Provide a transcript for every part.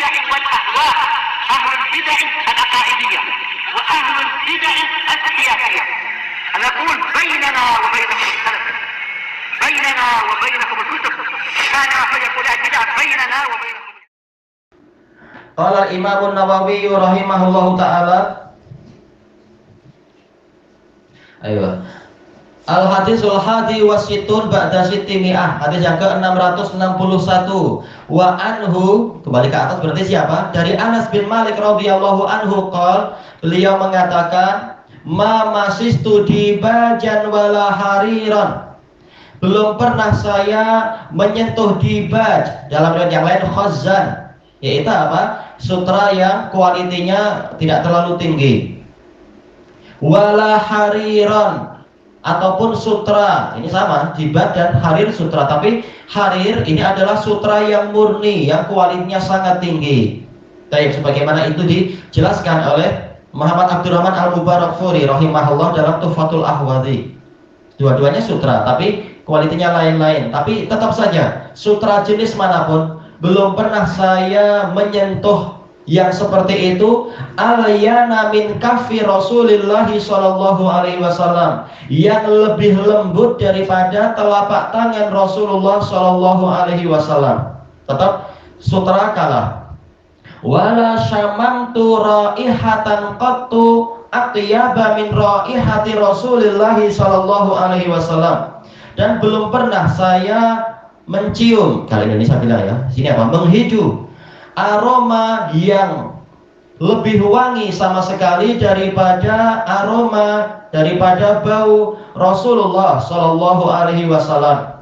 البدع والأهواء، أهل البدع العقائدية وأهل البدع السياسية. نقول بيننا وبينكم السلف، بيننا وبينكم الكتب، كان فيقول البدع بيننا وبينكم. Qala Imam Nawawi rahimahullahu taala. Ayo. Al-hadisul hadi wasitun ba'da sittimi'ah. Hadis yang ke-661. Wa anhu, kembali ke atas berarti siapa? Dari Anas bin Malik radhiyallahu anhu qol, beliau mengatakan, "Ma masistu dibajan wala hariran." Belum pernah saya menyentuh dibaj, dalam riwayat yang lain khazan, yaitu apa? Sutra yang kualitinya tidak terlalu tinggi. Wala hariran, ataupun sutra, ini sama, dibaj dan harir sutra, tapi harir ini adalah sutra yang murni, yang kualitinya sangat tinggi. Baik, sebagaimana itu dijelaskan oleh Muhammad Abdurrahman Al-Mubarakfuri rahimahullah dalam Tuhfatul Ahwadhi. Dua-duanya sutra, tapi kualitinya lain-lain. Tapi tetap saja, sutra jenis manapun, belum pernah saya menyentuh yang seperti itu. Alayana min kafi Rasulillah sallallahu alaihi wasallam, yang lebih lembut daripada telapak tangan Rasulullah sallallahu alaihi wasallam. Tetap sutra kalah. Wala syamamtu raihatan qattu atyaba min raihati Rasulillah sallallahu alaihi wasallam. Dan belum pernah saya mencium, kalau Indonesia bilang ya, sini apa? Menghidu aroma yang lebih wangi sama sekali daripada bau Rasulullah sallallahu alaihi wasallam.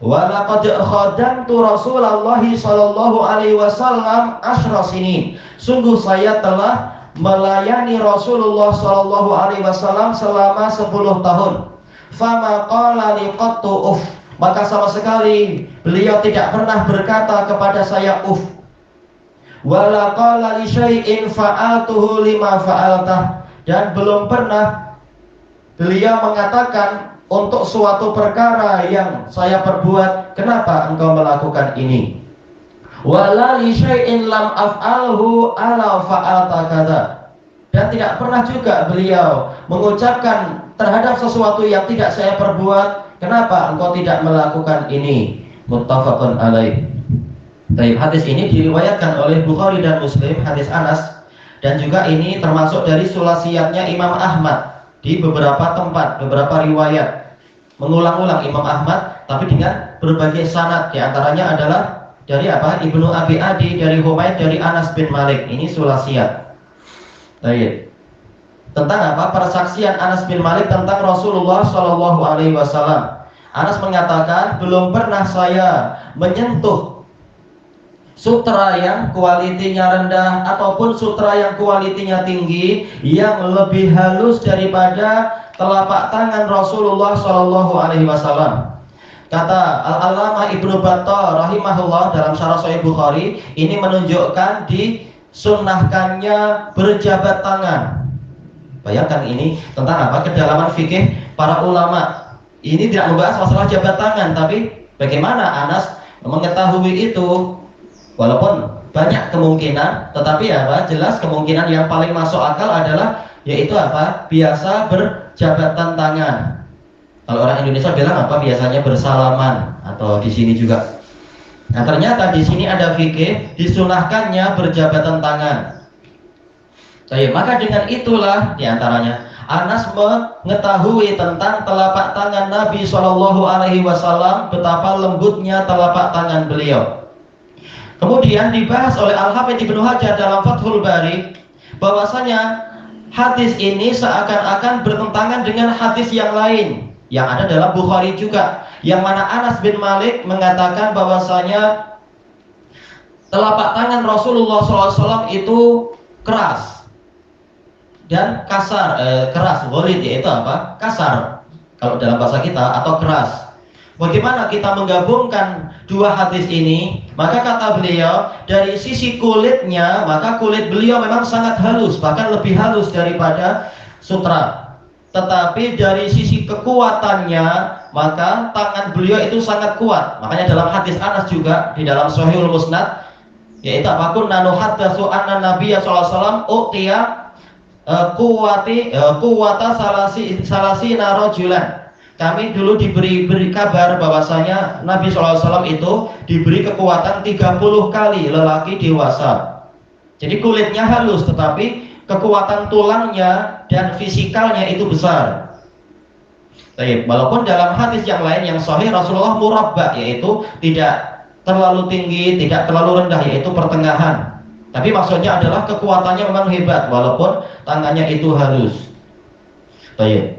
Wa laqad khadamtu Rasulullah sallallahu alaihi wasallam 10 sinin. Sungguh saya telah melayani Rasulullah sallallahu alaihi wasallam selama 10 tahun. Fama qala li qattu uff, maka sama sekali beliau tidak pernah berkata kepada saya uff. Wala qala li syai'in fa'altuhu lima fa'altah, dan belum pernah beliau mengatakan untuk suatu perkara yang saya perbuat, kenapa engkau melakukan ini? Wala li syai'in lam af'alhu ala fa'alta kadza, dan tidak pernah juga beliau mengucapkan terhadap sesuatu yang tidak saya perbuat, kenapa engkau tidak melakukan ini? Muttafaqun alaih. Baik, hadis ini diriwayatkan oleh Bukhari dan Muslim, hadis Anas, dan juga ini termasuk dari sulasiatnya Imam Ahmad di beberapa tempat, beberapa riwayat. Mengulang-ulang Imam Ahmad, tapi dengan berbagai sanad. Di antaranya adalah dari apa? Ibnu Abi Adi, dari Humaid, dari Anas bin Malik. Ini sulasiat. Baik. Tentang apa? Persaksian Anas bin Malik tentang Rasulullah Shallallahu Alaihi Wasallam. Anas mengatakan, belum pernah saya menyentuh sutra yang kualitinya rendah ataupun sutra yang kualitinya tinggi yang lebih halus daripada telapak tangan Rasulullah Shallallahu Alaihi Wasallam. Kata Al-Allamah Ibnu Battah rahimahullah dalam Syarah Sahih Bukhari, ini menunjukkan disunnahkannya berjabat tangan. Bayangkan ini tentang apa? Kedalaman fikih para ulama. Ini tidak membahas masalah jabat tangan, tapi bagaimana Anas mengetahui itu? Walaupun banyak kemungkinan, tetapi apa? Jelas kemungkinan yang paling masuk akal adalah yaitu apa? Biasa berjabatan tangan. Kalau orang Indonesia bilang apa? Biasanya bersalaman, atau di sini juga. Nah, ternyata di sini ada fikih disunahkannya berjabatan tangan. Jadi, maka dengan itulah diantaranya Anas mengetahui tentang telapak tangan Nabi Shallallahu Alaihi Wasallam, betapa lembutnya telapak tangan beliau. Kemudian dibahas oleh Al-Hafidz Ibnu Hajar dalam Fathul Bari bahwasanya hadis ini seakan-akan bertentangan dengan hadis yang lain yang ada dalam Bukhari juga, yang mana Anas bin Malik mengatakan bahwasanya telapak tangan Rasulullah SAW itu keras dan kasar, keras, ghalidh, yaitu apa? Kasar kalau dalam bahasa kita, atau keras. Bagaimana kita menggabungkan dua hadis ini? Maka kata beliau, dari sisi kulitnya, maka kulit beliau memang sangat halus, bahkan lebih halus daripada sutra. Tetapi dari sisi kekuatannya, maka tangan beliau itu sangat kuat. Makanya dalam hadis Anas juga, di dalam Sahihul Musnad, yaitu apa? Kunna nuhaddatsu anna nabiyya sallallahu alaihi wasallam uqiya kuwata salasina rajulan. Kami dulu diberi kabar bahwasanya Nabi SAW itu diberi kekuatan 30 kali lelaki dewasa. Jadi kulitnya halus, tetapi kekuatan tulangnya dan fisikalnya itu besar. Baik, walaupun dalam hadis yang lain yang sahih Rasulullah murabba, yaitu tidak terlalu tinggi, tidak terlalu rendah, yaitu pertengahan. Tapi maksudnya adalah kekuatannya memang hebat, walaupun tangannya itu halus. Baik.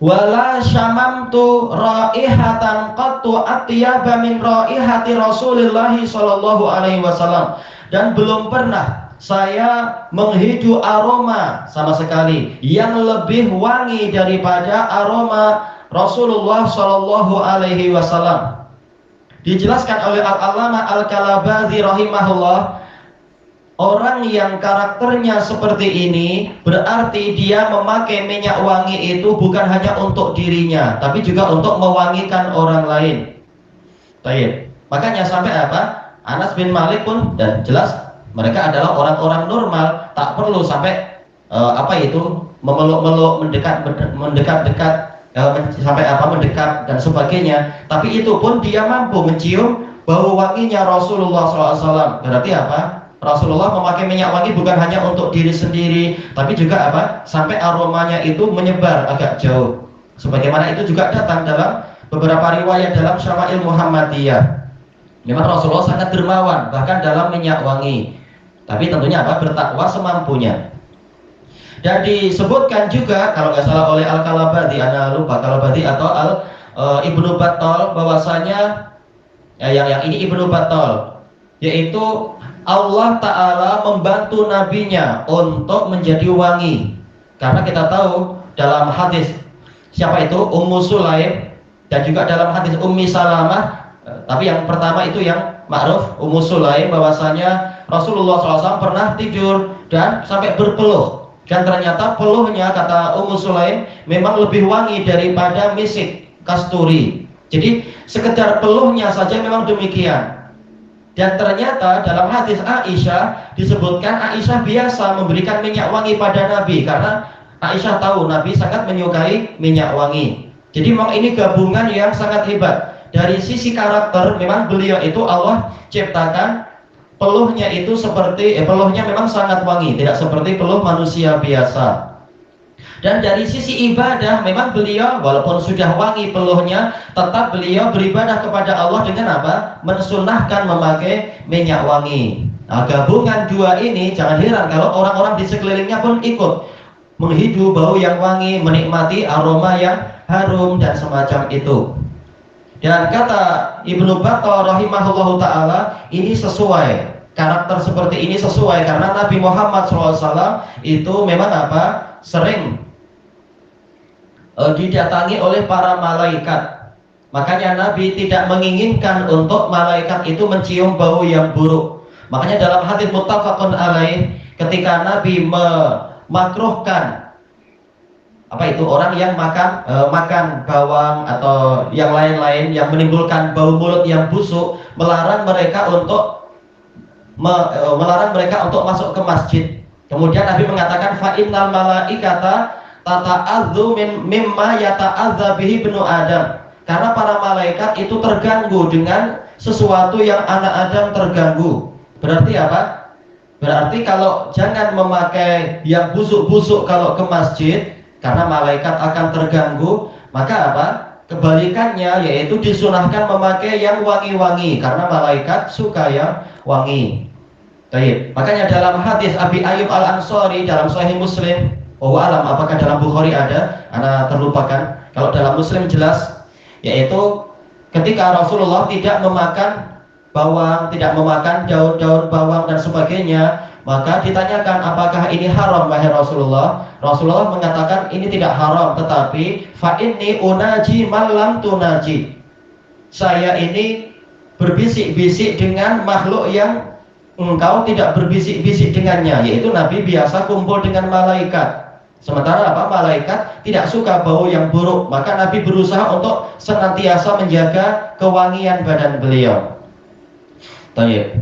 Wala syamamtu raihatan qattu atyaba min raihati Rasulillah sallallahu alaihi wasallam, dan belum pernah saya menghidu aroma sama sekali yang lebih wangi daripada aroma Rasulullah sallallahu alaihi wasallam. Dijelaskan oleh Al-Allamah Al-Kalabazi rahimahullah, orang yang karakternya seperti ini berarti dia memakai minyak wangi itu bukan hanya untuk dirinya, tapi juga untuk mewangikan orang lain. Baik. Makanya sampai apa? Anas bin Malik pun, dan jelas mereka adalah orang-orang normal, tak perlu sampai memeluk-meluk, mendekat-dekat, sampai mendekat dan sebagainya. Tapi itu pun dia mampu mencium bau wanginya Rasulullah SAW. Berarti apa? Rasulullah memakai minyak wangi bukan hanya untuk diri sendiri, tapi juga apa? Sampai aromanya itu menyebar agak jauh. Sebagaimana itu juga datang dalam beberapa riwayat dalam Syama'il Muhammadiyah. Memang Rasulullah sangat dermawan bahkan dalam minyak wangi. Tapi tentunya apa? Bertakwa semampunya. Dan disebutkan juga kalau nggak salah oleh Al-Kalabazi, ana lupa Kalabazi atau Ibnu Battal, bahwasanya yang ini Ibnu Battal, yaitu Allah Ta'ala membantu nabinya untuk menjadi wangi. Karena kita tahu dalam hadis siapa itu? Ummu Sulaim, dan juga dalam hadis Ummi Salamah. Tapi yang pertama itu yang ma'ruf, Ummu Sulaim, bahwasanya Rasulullah SAW pernah tidur dan sampai berpeluh. Dan ternyata peluhnya, kata Ummu Sulaim, memang lebih wangi daripada misik kasturi. Jadi sekedar peluhnya saja memang demikian. Dan ternyata dalam hadis Aisyah disebutkan Aisyah biasa memberikan minyak wangi pada Nabi, karena Aisyah tahu Nabi sangat menyukai minyak wangi. Jadi memang ini gabungan yang sangat hebat. Dari sisi karakter memang beliau itu Allah ciptakan peluhnya itu seperti peluhnya memang sangat wangi, tidak seperti peluh manusia biasa. Dan dari sisi ibadah memang beliau walaupun sudah wangi peluhnya, tetap beliau beribadah kepada Allah dengan apa? Mensunahkan memakai minyak wangi. Nah, gabungan dua ini jangan heran kalau orang-orang di sekelilingnya pun ikut menghidu bau yang wangi, menikmati aroma yang harum dan semacam itu. Dan kata Ibnu Battal rahimahullahu ta'ala, ini sesuai, karakter seperti ini sesuai karena Nabi Muhammad SAW itu memang apa? Sering didatangi oleh para malaikat. Makanya Nabi tidak menginginkan untuk malaikat itu mencium bau yang buruk. Makanya dalam hadis muttafaqun alaih, ketika Nabi memakruhkan orang yang makan bawang atau yang lain-lain yang menimbulkan bau mulut yang busuk, melarang mereka untuk masuk ke masjid. Kemudian Nabi mengatakan fa innal malaikata tata'adzu mimma yata'adza bihi ibnu Adam. Karena para malaikat itu terganggu dengan sesuatu yang anak Adam terganggu. Berarti apa? Berarti kalau jangan memakai yang busuk-busuk kalau ke masjid, karena malaikat akan terganggu. Maka apa? Kebalikannya, yaitu disunahkan memakai yang wangi-wangi karena malaikat suka yang wangi. Baik. Makanya dalam hadis Abi Ayyub Al-Ansari dalam Sahih Muslim, alam apakah dalam Bukhari ada? Ana terlupakan. Kalau dalam Muslim jelas, yaitu ketika Rasulullah tidak memakan bawang, tidak memakan daun-daun bawang dan sebagainya, maka ditanyakan apakah ini haram wahai Rasulullah? Rasulullah mengatakan ini tidak haram, tetapi fa inni unaji man lam tunaji. Saya ini berbisik-bisik dengan makhluk yang engkau tidak berbisik-bisik dengannya, yaitu Nabi biasa kumpul dengan malaikat. Sementara apa? Malaikat tidak suka bau yang buruk, maka Nabi berusaha untuk senantiasa menjaga kewangian badan beliau. Baik.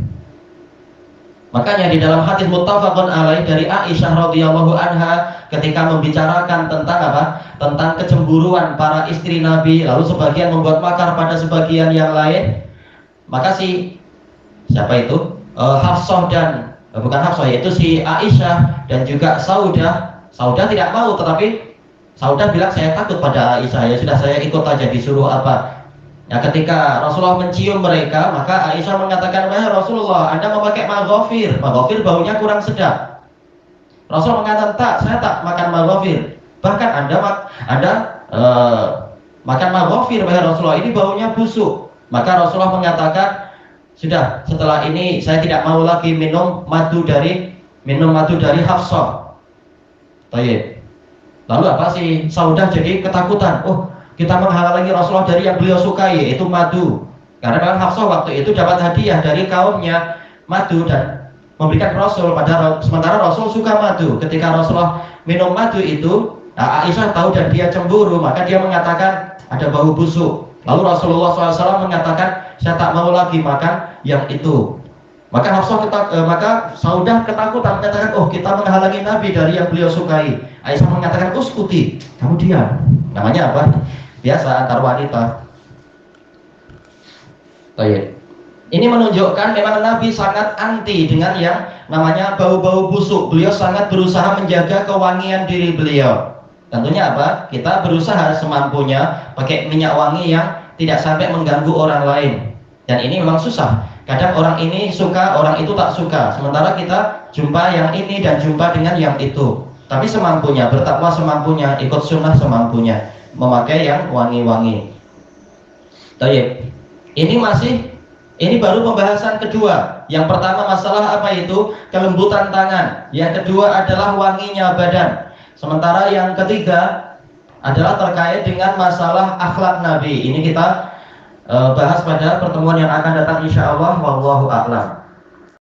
Makanya di dalam hadis muttafaqun alaih dari Aisyah radhiyallahu anha ketika membicarakan tentang apa? Tentang kecemburuan para istri Nabi, lalu sebagian membuat makar pada sebagian yang lain. Maka siapa itu? Hafsah dan bukan Hafsah, yaitu si Aisyah dan juga Saudah. Saudah tidak mau, tetapi Saudah bilang saya takut pada Aisyah, ya sudah saya ikut aja disuruh apa. Ya, ketika Rasulullah mencium mereka, maka Aisyah mengatakan, wahai Rasulullah, Anda memakai maghofir. Maghofir baunya kurang sedap. Rasul mengatakan, tak, saya tak makan maghofir. Bahkan Anda makan maghofir, wahai Rasulullah, ini baunya busuk. Maka Rasulullah mengatakan, sudah, setelah ini saya tidak mau lagi minum madu dari Hafsah. Baik. Lalu apa sih? Saudah jadi ketakutan. Oh, kita menghalangi Rasulullah dari yang beliau sukai, yaitu madu. Karena memang Hafsah waktu itu dapat hadiah dari kaumnya madu dan memberikan Rasul. Sementara Rasul suka madu. Ketika Rasulullah minum madu itu, Aisyah tahu dan dia cemburu, maka dia mengatakan ada bau busuk. Lalu Rasulullah SAW mengatakan, saya tak mau lagi makan yang itu. Maka maka Saudah ketakutan mengatakan, oh kita menghalangi Nabi dari yang beliau sukai. Aisyah mengatakan, uskuti, kamu diam. Namanya apa? Biasa antar wanita. Baik. Ini menunjukkan memang Nabi sangat anti dengan yang namanya bau-bau busuk. Beliau sangat berusaha menjaga kewangian diri beliau. Tentunya apa? Kita berusaha semampunya pakai minyak wangi yang tidak sampai mengganggu orang lain. Dan ini memang susah. Kadang orang ini suka, orang itu tak suka. Sementara kita jumpa yang ini dan jumpa dengan yang itu. Tapi semampunya, bertakwa semampunya, ikut sunnah semampunya, memakai yang wangi-wangi. Baik. Ini baru pembahasan kedua. Yang pertama masalah apa itu? Kelembutan tangan. Yang kedua adalah wanginya badan. Sementara yang ketiga adalah terkait dengan masalah akhlak Nabi. Ini kita bahas pada pertemuan yang akan datang insyaallah. Wallahu a'lam.